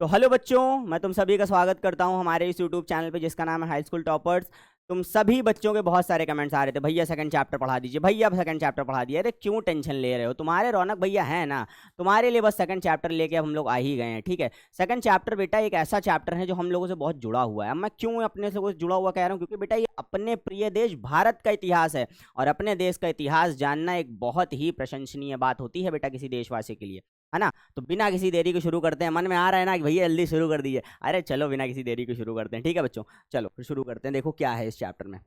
तो हेलो बच्चों, मैं तुम सभी का स्वागत करता हूं हमारे इस यूट्यूब चैनल पे जिसका नाम है हाई स्कूल टॉपर्स। तुम सभी बच्चों के बहुत सारे कमेंट्स आ रहे थे, भैया सेकंड चैप्टर पढ़ा दीजिए, भैया सेकंड चैप्टर पढ़ा दिए। अरे क्यों टेंशन ले रहे हो? तुम्हारे रौनक भैया है ना, तुम्हारे लिए बस सेकंड चैप्टर लेके अब हम लोग आ ही गए हैं। ठीक है, सेकंड चैप्टर बेटा एक ऐसा चैप्टर है जो हम लोगों से बहुत जुड़ा हुआ है। अब मैं क्यों अपने से जुड़ा हुआ कह रहा हूँ, क्योंकि बेटा ये अपने प्रिय देश भारत का इतिहास है, और अपने देश का इतिहास जानना एक बहुत ही प्रशंसनीय बात होती है बेटा किसी देशवासी के लिए, है ना। तो बिना किसी देरी के शुरू करते हैं। मन में आ रहा है ना कि भैया जल्दी शुरू कर दीजिए, अरे चलो बिना किसी देरी के शुरू करते हैं। ठीक है बच्चों, चलो फिर शुरू करते हैं। देखो क्या है इस चैप्टर में।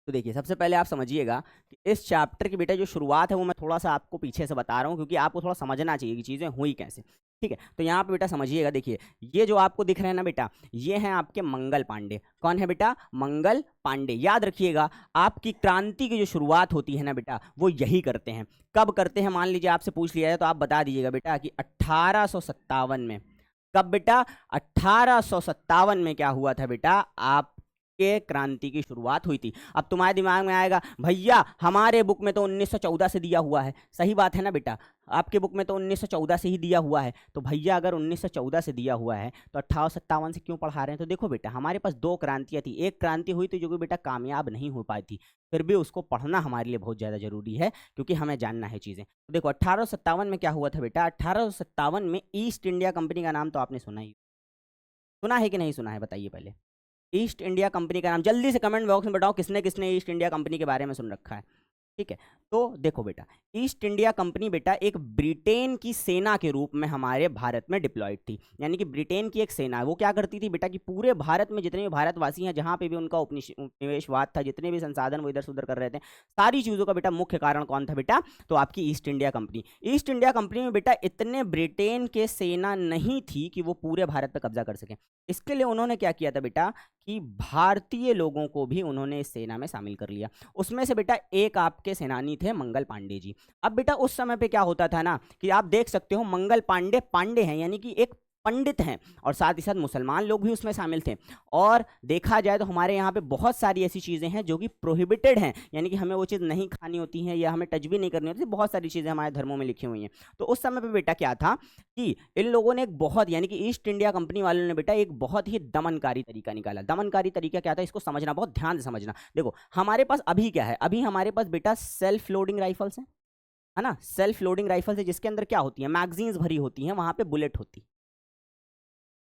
तो देखिए, सबसे पहले आप समझिएगा कि इस चैप्टर की बेटा जो शुरुआत है वो मैं थोड़ा सा आपको पीछे से बता रहा हूँ, क्योंकि आपको थोड़ा समझना चाहिए कि चीज़ें हुई कैसे। ठीक है, तो यहाँ पे बेटा समझिएगा। देखिए, ये जो आपको दिख रहे हैं ना बेटा, ये हैं आपके मंगल पांडे। कौन है बेटा? मंगल पांडे। याद रखिएगा, आपकी क्रांति की जो शुरुआत होती है ना बेटा, वो यही करते हैं। कब करते हैं? मान लीजिए आपसे पूछ लिया जाए तो आप बता दीजिएगा बेटा कि 1857 में। कब बेटा? 1857 में क्या हुआ था बेटा? आप के क्रांति की शुरुआत हुई थी। अब तुम्हारे दिमाग में आएगा, भैया हमारे बुक में तो 1914 से दिया हुआ है। सही बात है ना बेटा, आपके बुक में तो 1914 से ही दिया हुआ है। तो भैया अगर 1914 से दिया हुआ है तो 1857 से क्यों पढ़ा रहे हैं? तो देखो बेटा, हमारे पास दो क्रांतियां थी। एक क्रांति हुई थी जो कि बेटा कामयाब नहीं हो पाई थी, फिर भी उसको पढ़ना हमारे लिए बहुत ज़्यादा जरूरी है, क्योंकि हमें जानना है चीज़ें। तो देखो 1857 में क्या हुआ था बेटा? 1857 में ईस्ट इंडिया कंपनी का नाम तो आपने सुना है कि नहीं सुना है? बताइए पहले। ईस्ट इंडिया कंपनी का नाम जल्दी से कमेंट बॉक्स में बताओ, किसने किसने ईस्ट इंडिया कंपनी के बारे में सुन रखा है। ठीक है, तो देखो बेटा, ईस्ट इंडिया कंपनी बेटा एक ब्रिटेन की सेना के रूप में हमारे भारत में डिप्लॉयड थी। यानी कि ब्रिटेन की एक सेना है, वो क्या करती थी बेटा कि पूरे भारत में जितने भी भारतवासी हैं, जहां पे भी उनका उपनिवेशवाद था, जितने भी संसाधन वो इधर से उधर कर रहे थे, सारी चीज़ों का बेटा मुख्य कारण कौन था बेटा? तो आपकी east India company. East India company में बेटा इतने ब्रिटेन के सेना नहीं थी कि वो पूरे भारत पर कब्जा कर सकें। इसके लिए उन्होंने क्या किया था बेटा कि भारतीय लोगों को भी उन्होंने इस सेना में शामिल कर लिया। उसमें से बेटा एक आपके सेनानी थे मंगल पांडे जी। अब बेटा उस समय पे क्या होता था ना कि आप देख सकते हो, मंगल पांडे पांडे हैं यानी कि एक पंडित हैं, और साथ ही साथ मुसलमान लोग भी उसमें शामिल थे। और देखा जाए तो हमारे यहाँ पे बहुत सारी ऐसी चीज़ें हैं जो कि प्रोहिबिटेड हैं, यानी कि हमें वो चीज़ नहीं खानी होती हैं या हमें टच भी नहीं करनी होती। बहुत सारी चीज़ें हमारे धर्मों में लिखी हुई हैं। तो उस समय पे बेटा क्या था कि इन लोगों ने एक बहुत, यानी कि ईस्ट इंडिया कंपनी वालों ने बेटा एक बहुत ही दमनकारी तरीका निकाला। दमनकारी तरीका क्या था, इसको समझना, बहुत ध्यान से समझना। देखो हमारे पास अभी क्या है, अभी हमारे पास बेटा सेल्फ लोडिंग राइफल्स हैं, है ना। सेल्फ लोडिंग राइफल्स है जिसके अंदर क्या होती है? मैगजीन्स भरी होती हैं, वहां पे बुलेट होती है।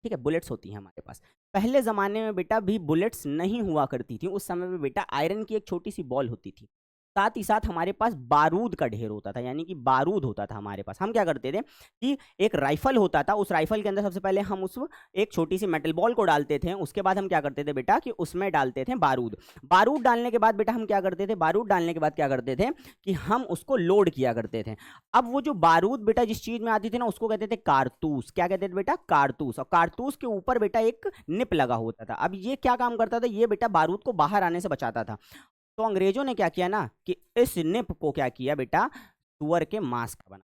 ठीक है, बुलेट्स होती हैं हमारे पास। पहले ज़माने में बेटा भी बुलेट्स नहीं हुआ करती थी। उस समय में बेटा आयरन की एक छोटी सी बॉल होती थी, साथ ही साथ हमारे पास बारूद का ढेर होता था, यानी कि बारूद होता था हमारे पास। हम क्या करते थे कि एक राइफल होता था, उस राइफल के अंदर सबसे पहले हम उस एक छोटी सी मेटल बॉल को डालते थे। उसके बाद हम क्या करते थे बेटा कि उसमें डालते थे बारूद। बारूद डालने के बाद बेटा हम क्या करते थे? बारूद डालने के बाद क्या करते थे कि हम उसको लोड किया करते थे। अब वो जो बारूद बेटा जिस चीज में आती थी ना, उसको कहते थे कारतूस। क्या कहते थे बेटा? कारतूस। और कारतूस के ऊपर बेटा एक निप लगा होता था। अब ये क्या काम करता था? ये बेटा बारूद को बाहर आने से बचाता था। तो अंग्रेजों ने क्या किया ना कि इस निप को क्या किया बेटा? सुअर के मांस का बना।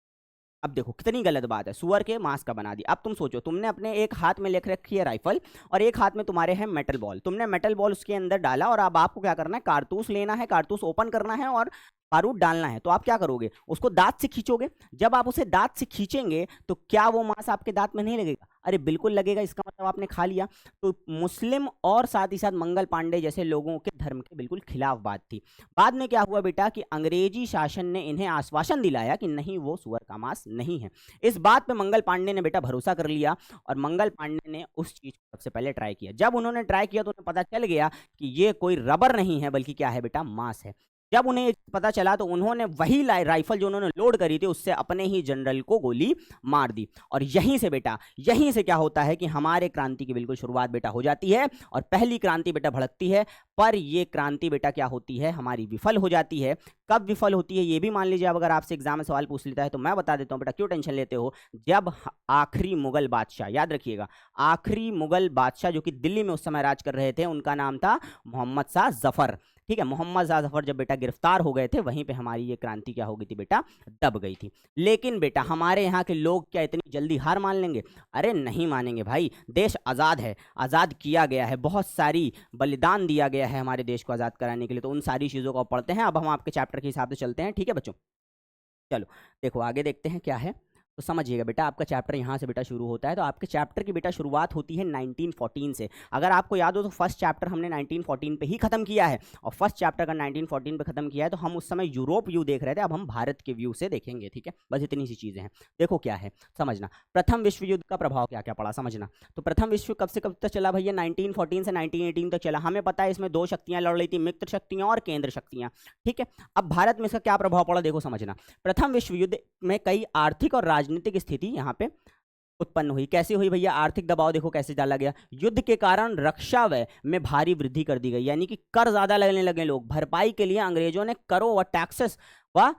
अब देखो कितनी गलत बात है, सुअर के मांस का बना दिया। अब तुम सोचो, तुमने अपने एक हाथ में लेकर रखी है राइफल और एक हाथ में तुम्हारे है मेटल बॉल। तुमने मेटल बॉल उसके अंदर डाला और अब आपको क्या करना है? कारतूस लेना है, कारतूस ओपन करना है और बारूद डालना है। तो आप क्या करोगे? उसको दांत से खींचोगे। जब आप उसे दांत से खींचेंगे तो क्या वो मांस आपके दांत में नहीं लगेगा? अरे बिल्कुल लगेगा, इसका मतलब आपने खा लिया। तो मुस्लिम और साथ ही साथ मंगल पांडे जैसे लोगों के धर्म के बिल्कुल खिलाफ बात थी। बाद में क्या हुआ बेटा कि अंग्रेजी शासन ने इन्हें आश्वासन दिलाया कि नहीं, वो सुअर का मांस नहीं है। इस बात पे मंगल पांडे ने बेटा भरोसा कर लिया, और मंगल पांडे ने उस चीज को सबसे पहले ट्राई किया। जब उन्होंने ट्राई किया तो उन्हें पता चल गया कि ये कोई रबर नहीं है, बल्कि क्या है बेटा? मांस है। जब उन्हें ये पता चला तो उन्होंने वही राइफल जो उन्होंने लोड करी थी उससे अपने ही जनरल को गोली मार दी। और यहीं से बेटा, यहीं से क्या होता है कि हमारे क्रांति की बिल्कुल शुरुआत बेटा हो जाती है, और पहली क्रांति बेटा भड़कती है। पर ये क्रांति बेटा क्या होती है? हमारी विफल हो जाती है। कब विफल होती है ये भी मान लीजिए, अब अगर आपसे एग्जाम में सवाल पूछ लेता है तो मैं बता देता हूं बेटा, क्यों टेंशन लेते हो। जब आखिरी मुगल बादशाह, याद रखिएगा, आखिरी मुगल बादशाह जो कि दिल्ली में उस समय राज कर रहे थे, उनका नाम था मोहम्मद शाह जफर। ठीक है, मोहम्मद शाह जफर जब बेटा गिरफ्तार हो गए थे, वहीं पे हमारी ये क्रांति क्या हो गई थी बेटा? दब गई थी। लेकिन बेटा हमारे यहाँ के लोग क्या इतनी जल्दी हार मान लेंगे? अरे नहीं मानेंगे भाई। देश आज़ाद है, आज़ाद किया गया है, बहुत सारी बलिदान दिया गया है हमारे देश को आज़ाद कराने के लिए। तो उन सारी चीज़ों को पढ़ते हैं। अब हम आपके चैप्टर के हिसाब से चलते हैं। ठीक है बच्चों, चलो देखो आगे देखते हैं क्या है। तो समझिएगा बेटा, आपका चैप्टर यहाँ से बेटा शुरू होता है। तो आपके चैप्टर की बेटा शुरुआत होती है 1914 से। अगर आपको याद हो तो फर्स्ट चैप्टर हमने 1914 पे ही खत्म किया है, और फर्स्ट चैप्टर का 1914 पे खत्म किया है। तो हम उस समय यूरोप व्यू देख रहे थे, अब हम भारत के व्यू से देखेंगे, ठीक है। बस इतनी सी चीजें हैं। देखो क्या है समझना, प्रथम विश्व युद्ध का प्रभाव क्या क्या पड़ा समझना। तो प्रथम विश्व कब से कब तक चला भैया, 1914 से 1918 तक चला। हमें पता है इसमें दो शक्तियां लड़ रही थी, मित्र शक्तियां और केंद्र शक्तियां, ठीक है। अब भारत में इसका क्या प्रभाव पड़ा देखो समझना। प्रथम विश्व युद्ध में कई आर्थिक और राजनीतिक स्थिति यहाँ पे उत्पन्न हुई। कैसे हुई भैया, आर्थिक दबाव देखो कैसे डाला गया। युद्ध के कारण रक्षा व्यय में भारी वृद्धि कर दी गई, यानी कि कर ज्यादा लगने लगे लोग। भरपाई के लिए अंग्रेजों ने करों व टैक्सेस व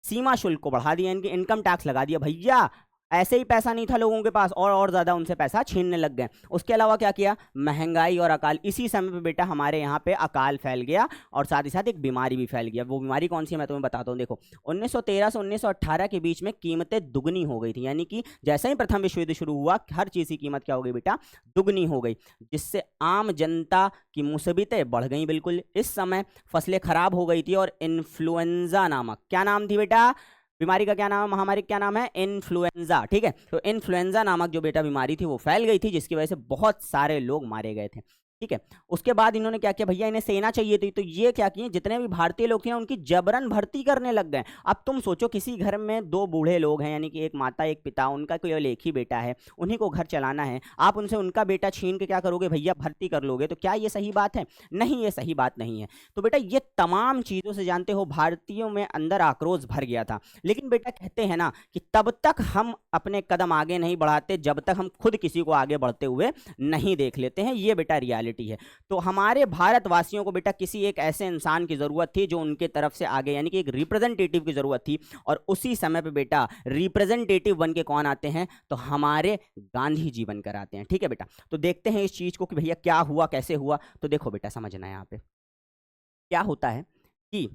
सीमा शुल्क को बढ़ा दिया, इनकी इनकम टैक्स लगा दिया भैया। ऐसे ही पैसा नहीं था लोगों के पास, और ज्यादा उनसे पैसा छीनने लग गए। उसके अलावा क्या किया, महंगाई और अकाल। इसी समय पे बेटा हमारे यहाँ पे अकाल फैल गया, और साथ ही साथ एक बीमारी भी फैल गया। वो बीमारी कौन सी है मैं तुम्हें बताता हूँ। देखो 1913 से 1918 के बीच में कीमतें दुगनी हो गई थी, यानी कि जैसे ही प्रथम विश्व युद्ध शुरू हुआ हर चीज की कीमत क्या हो गई बेटा, दुगनी हो गई, जिससे आम जनता की मुसीबतें बढ़ गई बिल्कुल। इस समय फसलें खराब हो गई थी, और इन्फ्लुएंजा नामक, क्या नाम थी बेटा बीमारी का, क्या नाम है, महामारी क्या नाम है, इन्फ्लुएंजा, ठीक है। तो इन्फ्लुएंजा नामक जो बेटा बीमारी थी वो फैल गई थी, जिसकी वजह से बहुत सारे लोग मारे गए थे, ठीक है। उसके बाद इन्होंने क्या किया भैया, इन्हें सेना चाहिए थी, तो ये क्या किए, जितने भी भारतीय लोग थे ना उनकी जबरन भर्ती करने लग गए। अब तुम सोचो किसी घर में दो बूढ़े लोग हैं, यानी कि एक माता एक पिता, उनका केवल एक ही बेटा है, उन्हीं को घर चलाना है। आप उनसे उनका बेटा छीन के क्या करोगे भैया, भर्ती कर लोगे। तो क्या ये सही बात है, नहीं, ये सही बात नहीं है। तो बेटा ये तमाम चीजों से जानते हो भारतीयों में अंदर आक्रोश भर गया था। लेकिन बेटा कहते हैं ना कि तब तक हम अपने कदम आगे नहीं बढ़ाते जब तक हम खुद किसी को आगे बढ़ते हुए नहीं देख लेते हैं। ये बेटा रियलिटी है। तो हमारे भारतवासियों को बेटा किसी एक ऐसे इंसान की जरूरत थी जो उनके तरफ से आगे, यानी कि एक रिप्रेजेंटेटिव की जरूरत थी। और उसी समय पे बेटा रिप्रेजेंटेटिव बन के कौन आते हैं, तो हमारे गांधी जी बनकर आते हैं, ठीक है बेटा। तो देखते हैं इस चीज को कि भैया क्या हुआ कैसे हुआ। तो देखो बेटा समझना, यहां पे क्या होता है कि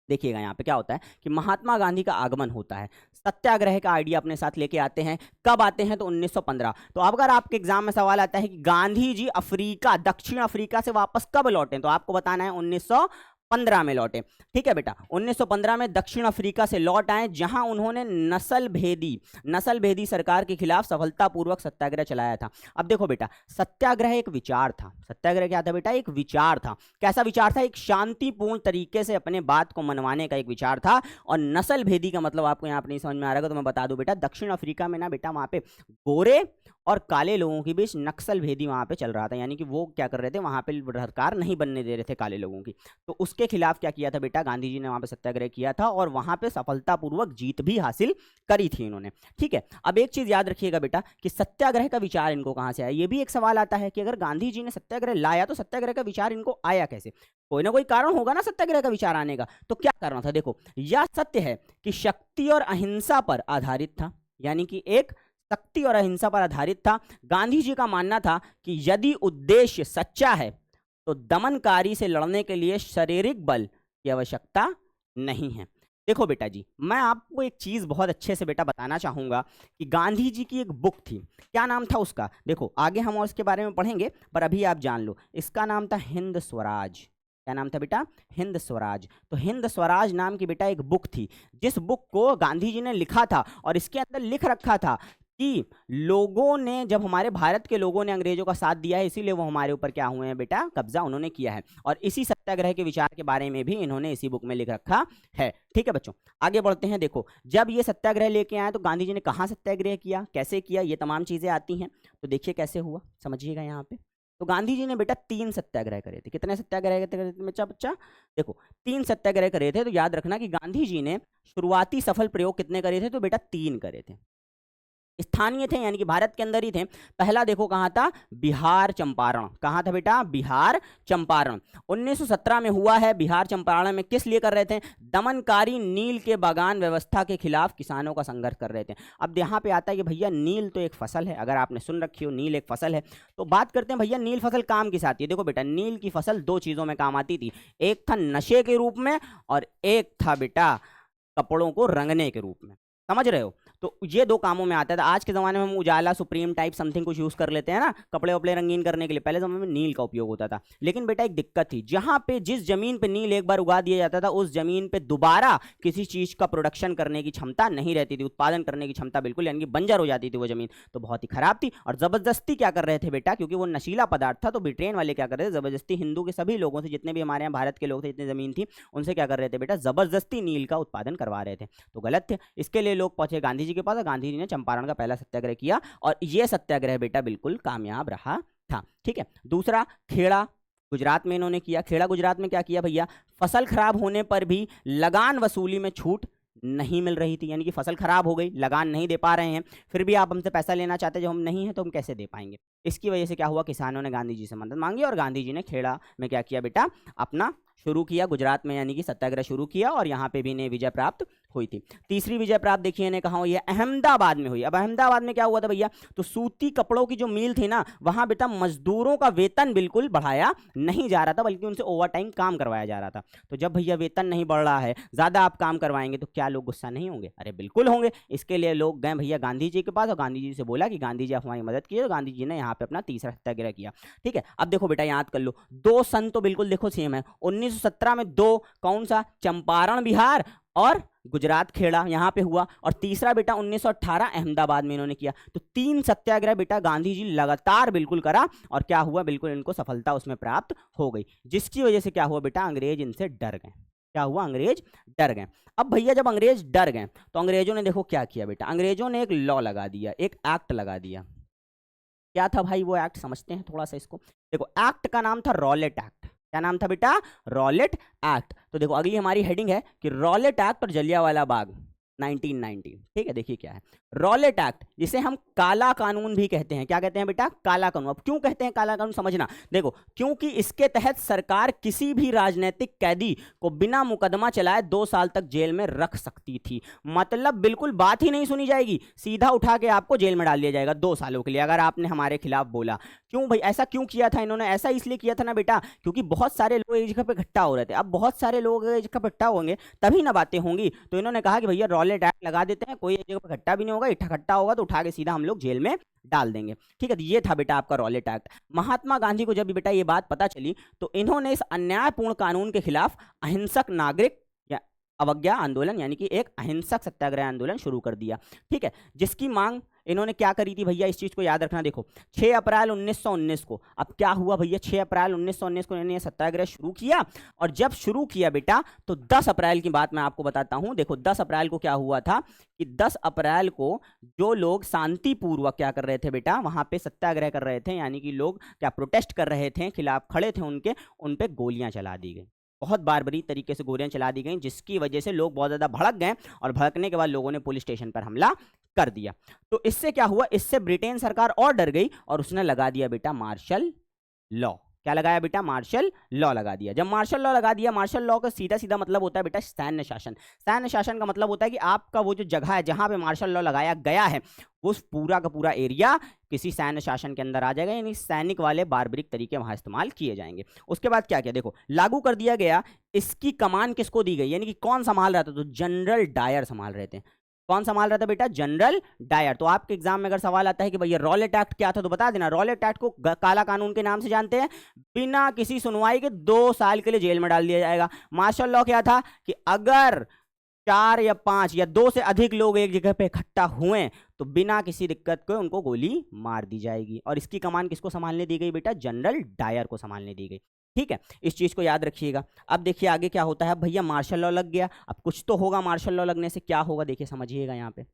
देखिएगा यहाँ पे क्या होता है कि महात्मा गांधी का आगमन होता है, सत्याग्रह का आइडिया अपने साथ लेके आते हैं। कब आते हैं, तो 1915। तो अब अगर आपके एग्जाम में सवाल आता है कि गांधी जी अफ्रीका, दक्षिण अफ्रीका से वापस कब लौटे, तो आपको बताना है 1915 में लौटे, ठीक है बेटा। 1915 में दक्षिण अफ्रीका से लौट आए, जहां उन्होंने नस्ल भेदी सरकार के खिलाफ सफलतापूर्वक सत्याग्रह चलाया था। अब देखो बेटा, सत्याग्रह एक विचार था। सत्याग्रह क्या था बेटा, एक विचार था। कैसा विचार था, एक शांतिपूर्ण तरीके से अपने बात को मनवाने का एक विचार था। और नस्ल भेदी का मतलब आपको यहाँ पर नहीं समझ में आ रहा है तो मैं बता दूं बेटा, दक्षिण अफ्रीका में ना बेटा वहां पे गोरे और काले लोगों के बीच नक्सल भेदी वहां पे चल रहा था, यानी कि वो क्या कर रहे थे, वहां पे सरकार नहीं बनने दे रहे थे काले लोगों की। तो उसके खिलाफ क्या किया था बेटा, गांधी जी ने वहां पे सत्याग्रह किया था, और वहां पे सफलतापूर्वक जीत भी हासिल करी थी इन्होंने, ठीक है। अब एक चीज याद रखिएगा बेटा कि सत्याग्रह का विचार इनको कहां से आया। ये भी एक सवाल आता है कि अगर गांधी जी ने सत्याग्रह लाया तो सत्याग्रह का विचार इनको आया कैसे। कोई ना कोई कारण होगा ना सत्याग्रह का विचार आने का। तो क्या कारण था, देखो यह सत्य है कि शक्ति और अहिंसा पर आधारित था, यानी कि एक शक्ति और अहिंसा पर आधारित था। गांधी जी का मानना था कि यदि उद्देश्य सच्चा है तो दमनकारी से लड़ने के लिए शारीरिक बल की आवश्यकता नहीं है। देखो बेटा जी, मैं आपको एक चीज बहुत अच्छे से बेटा बताना चाहूंगा कि गांधी जी की एक बुक थी, क्या नाम था उसका, देखो आगे हम और इसके बारे में पढ़ेंगे, पर अभी आप जान लो, इसका नाम था हिंद स्वराज। क्या नाम था बेटा, हिंद स्वराज। तो हिंद स्वराज नाम की बेटा एक बुक थी, जिस बुक को गांधी जी ने लिखा था, और इसके अंदर लिख रखा था कि लोगों ने, जब हमारे भारत के लोगों ने अंग्रेजों का साथ दिया है, इसीलिए वो हमारे ऊपर क्या हुए हैं बेटा, कब्जा उन्होंने किया है। और इसी सत्याग्रह के विचार के बारे में भी इन्होंने इसी बुक में लिख रखा है, ठीक है बच्चों। आगे बढ़ते हैं। देखो जब ये सत्याग्रह लेके आए तो गांधी जी ने कहाँ सत्याग्रह किया, कैसे किया, ये तमाम चीजें आती हैं। तो देखिए कैसे हुआ, समझिएगा यहाँ पे। तो गांधी जी ने बेटा 3 सत्याग्रह करे थे। कितने सत्याग्रह करे थे बच्चा बच्चा, देखो 3 सत्याग्रह करे थे। तो याद रखना कि गांधी जी ने शुरुआती सफल प्रयोग कितने करे थे, तो बेटा 3 करे थे। स्थानीय थे, यानी कि भारत के अंदर ही थे। पहला देखो कहां था, बिहार चंपारण। कहां था बेटा, बिहार चंपारण। 1917 में हुआ है। बिहार चंपारण में किस लिए कर रहे थे, दमनकारी नील के बागान व्यवस्था के खिलाफ किसानों का संघर्ष कर रहे थे। अब यहाँ पे आता है कि भैया नील तो एक फसल है, अगर आपने सुन रखी हो नील एक फसल है, तो बात करते हैं भैया नील फसल काम किस आती है। देखो बेटा नील की फसल 2 चीजों में काम आती थी, एक था नशे के रूप में और एक था बेटा कपड़ों को रंगने के रूप में, समझ रहे हो। तो ये दो कामों में आता था। आज के जमाने में हम उजाला, सुप्रीम टाइप समथिंग कुछ यूज कर लेते हैं ना कपड़े वपड़े रंगीन करने के लिए, पहले जमाने में नील का उपयोग होता था। लेकिन बेटा एक दिक्कत थी, जहां पे जिस जमीन पे नील एक बार उगा दिया जाता था उस जमीन पे दोबारा किसी चीज का प्रोडक्शन करने की क्षमता नहीं रहती थी, उत्पादन करने की क्षमता बिल्कुल, यानी कि बंजर हो जाती थी वो जमीन। तो बहुत ही खराब थी। और जबरदस्ती क्या कर रहे थे बेटा, क्योंकि वो नशीला पदार्थ था, तो ब्रिटेन वाले क्या कर रहे थे, जबरदस्ती हिंदू के सभी लोगों से, जितने भी हमारे यहाँ भारत के लोग थे, जितनी जमीन थी, उनसे क्या कर रहे थे बेटा, जबरदस्ती नील का उत्पादन करवा रहे थे। तो गलत थे। इसके लिए लोग पहुंचे गांधी जी के पास, गांधी जी ने चंपारण का पहला सत्याग्रह किया और यह सत्याग्रह बेटा बिल्कुल कामयाब रहा था। ठीक है। दूसरा, खेड़ा गुजरात में इन्होंने किया। खेड़ा गुजरात में क्या किया भैया, फसल खराब होने पर भी लगान वसूली में छूट नहीं मिल रही थी, यानी कि फसल खराब हो गई, लगान नहीं दे पा रहे हैं, फिर भी आप हमसे पैसा लेना चाहते हैं, जो हम नहीं है तो हम कैसे दे पाएंगे। इसकी वजह से क्या हुआ, किसानों ने गांधी जी से मदद मांगी और गांधी जी ने खेड़ा में क्या किया बेटा, अपना शुरू किया गुजरात में, यानी कि सत्याग्रह शुरू किया और यहाँ पे भी इन्हें विजय प्राप्त हुई थी। तीसरी विजय प्राप्त देखिए इन्हें कहाँ हुई है, अहमदाबाद में हुई। अब अहमदाबाद में क्या हुआ था भैया, तो सूती कपड़ों की जो मिल थी ना, वहां बेटा मजदूरों का वेतन बिल्कुल बढ़ाया नहीं जा रहा था, बल्कि उनसे ओवर टाइम काम करवाया जा रहा था। तो जब भैया वेतन नहीं बढ़ रहा है, ज्यादा आप काम करवाएंगे, तो क्या लोग गुस्सा नहीं होंगे? अरे बिल्कुल होंगे। इसके लिए लोग गए भैया गांधी जी के पास और गांधी जी से बोला कि गांधी जी आप हमारी मदद कीजिए। तो गांधी जी ने यहाँ पे अपना तीसरा सत्याग्रह किया। ठीक है। अब देखो बेटा याद कर लो, दो सन तो बिल्कुल देखो सेम है। 1917 में दो, कौन सा, चंपारण बिहार और गुजरात खेड़ा यहां पे हुआ, और तीसरा बेटा 1918 अहमदाबाद में इन्होंने किया। तो तीन सत्याग्रह बेटा गांधी जी लगातार बिल्कुल करा और क्या हुआ, बिल्कुल इनको सफलता उसमें प्राप्त हो गई, जिसकी वजह से क्या हुआ बेटा, अंग्रेज इनसे डर गए। क्या हुआ, अंग्रेज डर गए। अब भैया जब अंग्रेज डर गए तो अंग्रेजों ने देखो क्या किया बेटा, अंग्रेजों ने एक लॉ लगा दिया, एक एक्ट लगा दिया। क्या था भाई वो एक्ट, समझते हैं थोड़ा सा इसको। देखो एक्ट का नाम था रॉलेट एक्ट। क्या नाम था बेटा, रॉलेट एक्ट। तो देखो अगली हमारी हेडिंग है कि रॉलेट एक्ट और जलियांवाला बाग 1919। ठीक है। देखिए क्या है रॉलेट एक्ट, जिसे हम काला कानून भी कहते हैं। क्या कहते हैं बेटा, काला कानून। अब क्यों कहते हैं काला कानून, समझना। देखो क्योंकि इसके तहत सरकार किसी भी राजनीतिक कैदी को बिना मुकदमा चलाए 2 साल तक जेल में रख सकती थी। मतलब बिल्कुल बात ही नहीं सुनी जाएगी, सीधा उठा के आपको जेल में डाल दिया जाएगा 2 सालों के लिए, अगर आपने हमारे खिलाफ बोला। क्यों भाई, ऐसा क्यों किया था इन्होंने? ऐसा इसलिए किया था ना बेटा, क्योंकि बहुत सारे लोग एक जगह पे इकट्ठा हो रहे थे। अब बहुत सारे लोग एक जगह पे इकट्ठा होंगे तभी ना बातें होंगी। तो इन्होंने कहा कि भैया रॉलेट एक्ट लगा देते हैं, कोई एक जगह पे इकट्ठा भी नहीं होगा, इकट्ठा होगा तो उठा के सीधा हम लोग जेल में डाल देंगे। ठीक है। तो ये था बेटा आपका रॉलेट एक्ट। महात्मा गांधी को जब बेटा ये बात पता चली तो इन्होंने इस अन्यायपूर्ण कानून के खिलाफ अहिंसक नागरिक या अवज्ञा आंदोलन, यानी कि एक अहिंसक सत्याग्रह आंदोलन शुरू कर दिया। ठीक है। जिसकी मांग इन्होंने क्या करी थी भैया, इस चीज को याद रखना। देखो 6 अप्रैल 1919 को, अब क्या हुआ भैया, 6 अप्रैल 1919 को इन्होंने सत्याग्रह शुरू किया। और जब शुरू किया बेटा तो 10 अप्रैल की बात मैं आपको बताता हूं। देखो 10 अप्रैल को क्या हुआ था कि 10 अप्रैल को जो लोग शांतिपूर्वक क्या कर रहे थे बेटा, वहां पे सत्याग्रह कर रहे थे, यानी कि लोग क्या प्रोटेस्ट कर रहे थे, खिलाफ खड़े थे उनके, उन पे गोलियां चला दी गई। बहुत बारबरी तरीके से गोलियां चला दी गई, जिसकी वजह से लोग बहुत ज्यादा भड़क गए और भड़कने के बाद लोगों ने पुलिस स्टेशन पर हमला कर दिया। तो इससे क्या हुआ, इससे ब्रिटेन सरकार और डर गई और उसने लगा दिया बेटा मार्शल लॉ। क्या लगाया बेटा, मार्शल लॉ लगा दिया। जब मार्शल लॉ लगा दिया, मार्शल लॉ का सीधा सीधा मतलब होता है बेटा सैन्य शासन। सैन्य शासन का मतलब होता है कि आपका वो जो जगह है जहां पे मार्शल लॉ लगाया गया है, उस पूरा का पूरा एरिया किसी सैन्य शासन के अंदर आ जाएगा, यानी सैनिक वाले बारबरिक तरीके वहां इस्तेमाल किए जाएंगे। उसके बाद क्या किया, देखो लागू कर दिया गया। इसकी कमान किसको दी गई, यानी कि कौन संभाल रहा था, तो जनरल डायर संभाल रहे थे। कौन संभाल रहा था बेटा, जनरल डायर। तो आपके एग्जाम में अगर सवाल आता है कि भैया रॉलेट एक्ट क्या था, तो बता देना रॉलेट एक्ट को काला कानून के नाम से जानते हैं। बिना किसी सुनवाई के 2 साल के लिए जेल में डाल दिया जाएगा। मार्शल लॉ क्या था कि अगर 4 या 5 या 2 से अधिक लोग एक जगह पे इकट्ठा हुए तो बिना किसी दिक्कत के उनको गोली मार दी जाएगी। और इसकी कमान किसको संभालने दी गई बेटा, जनरल डायर को संभालने दी गई। ठीक है। इस चीज को याद रखिएगा। अब देखिए आगे क्या होता है भैया, मार्शल लॉ लग गया। अब कुछ तो होगा, मार्शल लॉ लगने से क्या होगा, देखिए समझिएगा यहाँ पे।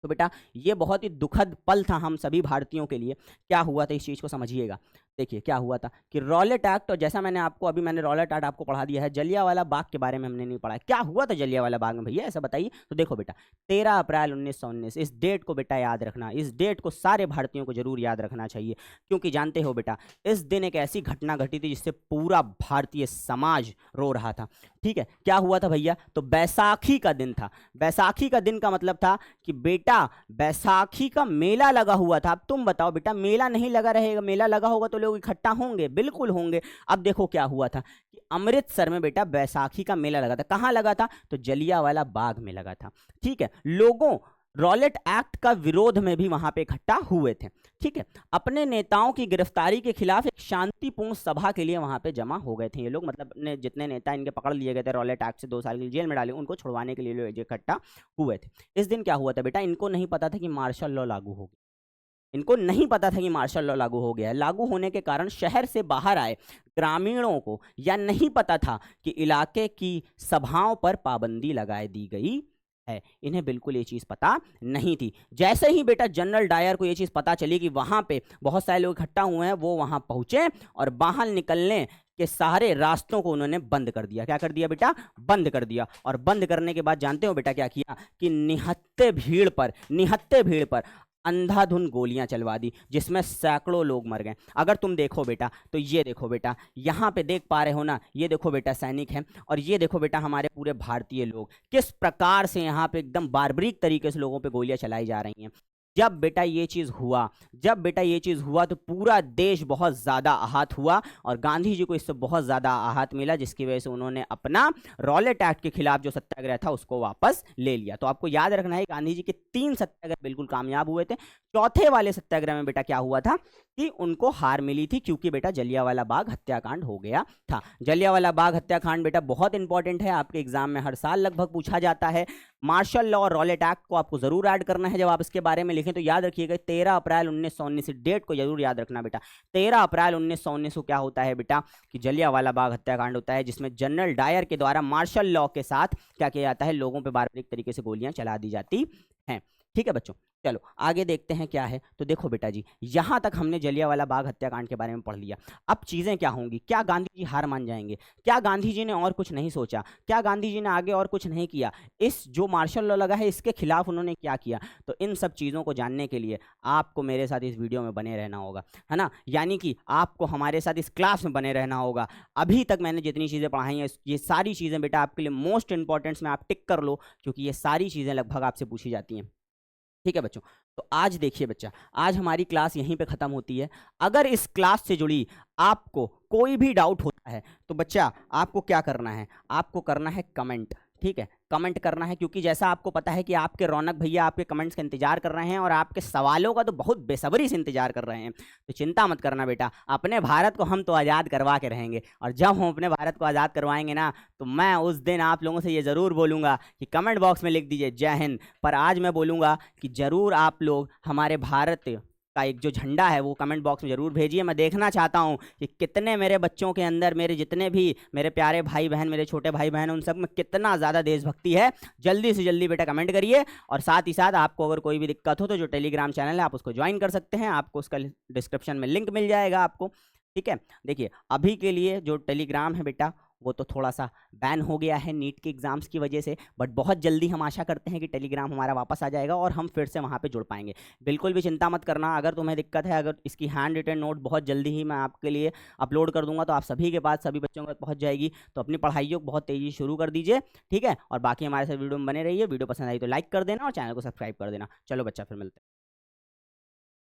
तो बेटा ये बहुत ही दुखद पल था हम सभी भारतीयों के लिए। क्या हुआ था इस चीज को समझिएगा। देखिए क्या हुआ था कि रॉलेट एक्ट, और जैसा मैंने आपको अभी मैंने रॉलेट एक्ट आपको पढ़ा दिया है, जलियांवाला बाग के बारे में हमने नहीं पढ़ा है। क्या हुआ था जलियांवाला बाग में भैया, ऐसा बताइए। तो देखो बेटा 13 अप्रैल 1919, इस डेट को बेटा याद रखना। इस डेट को सारे भारतीयों को जरूर याद रखना चाहिए, क्योंकि जानते हो बेटा इस दिन एक ऐसी घटना घटी थी जिससे पूरा भारतीय समाज रो रहा था। ठीक है। क्या हुआ था भैया, तो बैसाखी का दिन था। बैसाखी का दिन का मतलब था कि बेटा बैसाखी का मेला लगा हुआ था। अब तुम बताओ बेटा, मेला नहीं लगा रहेगा, मेला लगा होगा तो लोग इकट्ठा होंगे, बिल्कुल होंगे। अब देखो क्या हुआ था कि अमृतसर में बेटा बैसाखी का मेला लगा था। कहां लगा था, तो जलियांवाला बाग में लगा था। ठीक है। लोगों रॉलेट एक्ट का विरोध में भी वहां पे इकट्ठा हुए थे। ठीक है, अपने नेताओं की गिरफ्तारी के खिलाफ एक शांतिपूर्ण सभा के लिए वहां पे जमा हो गए थे ये लोग, मतलब जितने नेता इनके पकड़ लिए गए थे रॉलेट एक्ट से 2 साल के लिए जेल में डाले, उनको छुड़वाने के लिए लोग इकट्ठा हुए थे। इस दिन क्या हुआ था बेटा, इनको नहीं पता था कि मार्शल लॉ लागू हो गया, इनको नहीं पता था कि मार्शल लॉ लागू हो गया है। लागू होने के कारण शहर से बाहर आए ग्रामीणों को या नहीं पता था कि इलाके की सभाओं पर पाबंदी लगा दी गई है, इन्हें बिल्कुल ये चीज पता नहीं थी। जैसे ही बेटा जनरल डायर को ये चीज पता चली कि वहां पे बहुत सारे लोग इकट्ठा हुए हैं, वो वहां पहुंचे और बाहर निकलने के सारे रास्तों को उन्होंने बंद कर दिया। क्या कर दिया बेटा, बंद कर दिया। और बंद करने के बाद जानते हो बेटा क्या किया कि निहत्थे भीड़ पर अंधाधुंध गोलियां चलवा दी, जिसमें सैकड़ों लोग मर गए। अगर तुम देखो बेटा तो ये देखो बेटा, यहाँ पे देख पा रहे हो ना, ये देखो बेटा सैनिक हैं, और ये देखो बेटा हमारे पूरे भारतीय लोग किस प्रकार से यहाँ पे एकदम बार्बरिक तरीके से लोगों पे गोलियां चलाई जा रही हैं। जब बेटा ये चीज हुआ तो पूरा देश बहुत ज्यादा आहत हुआ और गांधी जी को इससे बहुत ज्यादा आहत मिला, जिसकी वजह से उन्होंने अपना रॉलेट एक्ट के खिलाफ जो सत्याग्रह था उसको वापस ले लिया। तो आपको याद रखना है गांधी जी के 3 सत्याग्रह बिल्कुल कामयाब हुए थे। चौथे वाले सत्याग्रह में बेटा क्या हुआ था कि उनको हार मिली थी, क्योंकि बेटा जलियांवाला बाग हत्याकांड हो गया था। जलियांवाला बाग हत्याकांड बेटा बहुत इंपॉर्टेंट है, आपके एग्जाम में हर साल लगभग पूछा जाता है। मार्शल लॉ और रॉलेट एक्ट को आपको जरूर ऐड करना है जब आप इसके बारे में लिखें, तो याद रखिएगा 13 अप्रैल 1919, डेट को जरूर याद रखना बेटा। 13 अप्रैल 1919 को क्या होता है बेटा कि जलियांवाला बाग हत्याकांड होता है, जिसमें जनरल डायर के द्वारा मार्शल लॉ के साथ क्या किया जाता है, लोगों पर बार्बरिक तरीके से गोलियां चला दी जाती हैं। ठीक है बच्चों, चलो आगे देखते हैं क्या है। तो देखो बेटा जी, यहां तक हमने जलियांवाला बाग हत्याकांड के बारे में पढ़ लिया। अब चीजें क्या होंगी, क्या गांधी जी हार मान जाएंगे, क्या गांधी जी ने और कुछ नहीं सोचा, क्या गांधी जी ने आगे और कुछ नहीं किया, इस जो मार्शल लॉ लगा है इसके खिलाफ उन्होंने क्या किया। तो इन सब चीजों को जानने के लिए आपको मेरे साथ इस वीडियो में बने रहना होगा, है ना, यानी कि आपको हमारे साथ इस क्लास में बने रहना होगा। अभी तक मैंने जितनी चीजें पढ़ाई हैं ये सारी चीजें बेटा आपके लिए मोस्ट इंपॉर्टेंट्स में आप टिक कर लो, क्योंकि ये सारी चीजें लगभग आपसे पूछी जाती हैं। ठीक है बच्चों, तो आज देखिए बच्चा, आज हमारी क्लास यहीं पे खत्म होती है। अगर इस क्लास से जुड़ी आपको कोई भी डाउट होता है तो बच्चा आपको क्या करना है, आपको करना है कमेंट। ठीक है, कमेंट करना है, क्योंकि जैसा आपको पता है कि आपके रौनक भैया आपके कमेंट्स का इंतजार कर रहे हैं और आपके सवालों का तो बहुत बेसब्री से इंतजार कर रहे हैं। तो चिंता मत करना बेटा, अपने भारत को हम तो आज़ाद करवा के रहेंगे, और जब हम अपने भारत को आज़ाद करवाएंगे ना, तो मैं उस दिन आप लोगों से ये ज़रूर बोलूँगा कि कमेंट बॉक्स में लिख दीजिए जय हिंद। पर आज मैं बोलूँगा कि ज़रूर आप लोग हमारे भारत का एक जो झंडा है वो कमेंट बॉक्स में जरूर भेजिए। मैं देखना चाहता हूं कि कितने मेरे बच्चों के अंदर, मेरे जितने भी मेरे प्यारे भाई बहन, मेरे छोटे भाई बहन, उन सब में कितना ज़्यादा देशभक्ति है। जल्दी से जल्दी बेटा कमेंट करिए। और साथ ही साथ आपको अगर कोई भी दिक्कत हो तो जो टेलीग्राम चैनल है आप उसको ज्वाइन कर सकते हैं, आपको उसका डिस्क्रिप्शन में लिंक मिल जाएगा आपको। ठीक है, देखिए अभी के लिए जो टेलीग्राम है बेटा वो तो थोड़ा सा बैन हो गया है नीट के एग्जाम्स की वजह से, बट बहुत जल्दी हम आशा करते हैं कि टेलीग्राम हमारा वापस आ जाएगा और हम फिर से वहाँ पे जुड़ पाएंगे। बिल्कुल भी चिंता मत करना, अगर तुम्हें दिक्कत है, अगर इसकी हैंड रिटन नोट बहुत जल्दी ही मैं आपके लिए अपलोड कर दूंगा तो आप सभी के पास, सभी बच्चों के पास पहुँच जाएगी। तो अपनी पढ़ाइयों को बहुत तेज़ी शुरू कर दीजिए। ठीक है, और बाकी हमारे साथ वीडियो में बने रहिए। वीडियो पसंद आई तो लाइक कर देना और चैनल को सब्सक्राइब कर देना। चलो बच्चा, फिर मिलते हैं।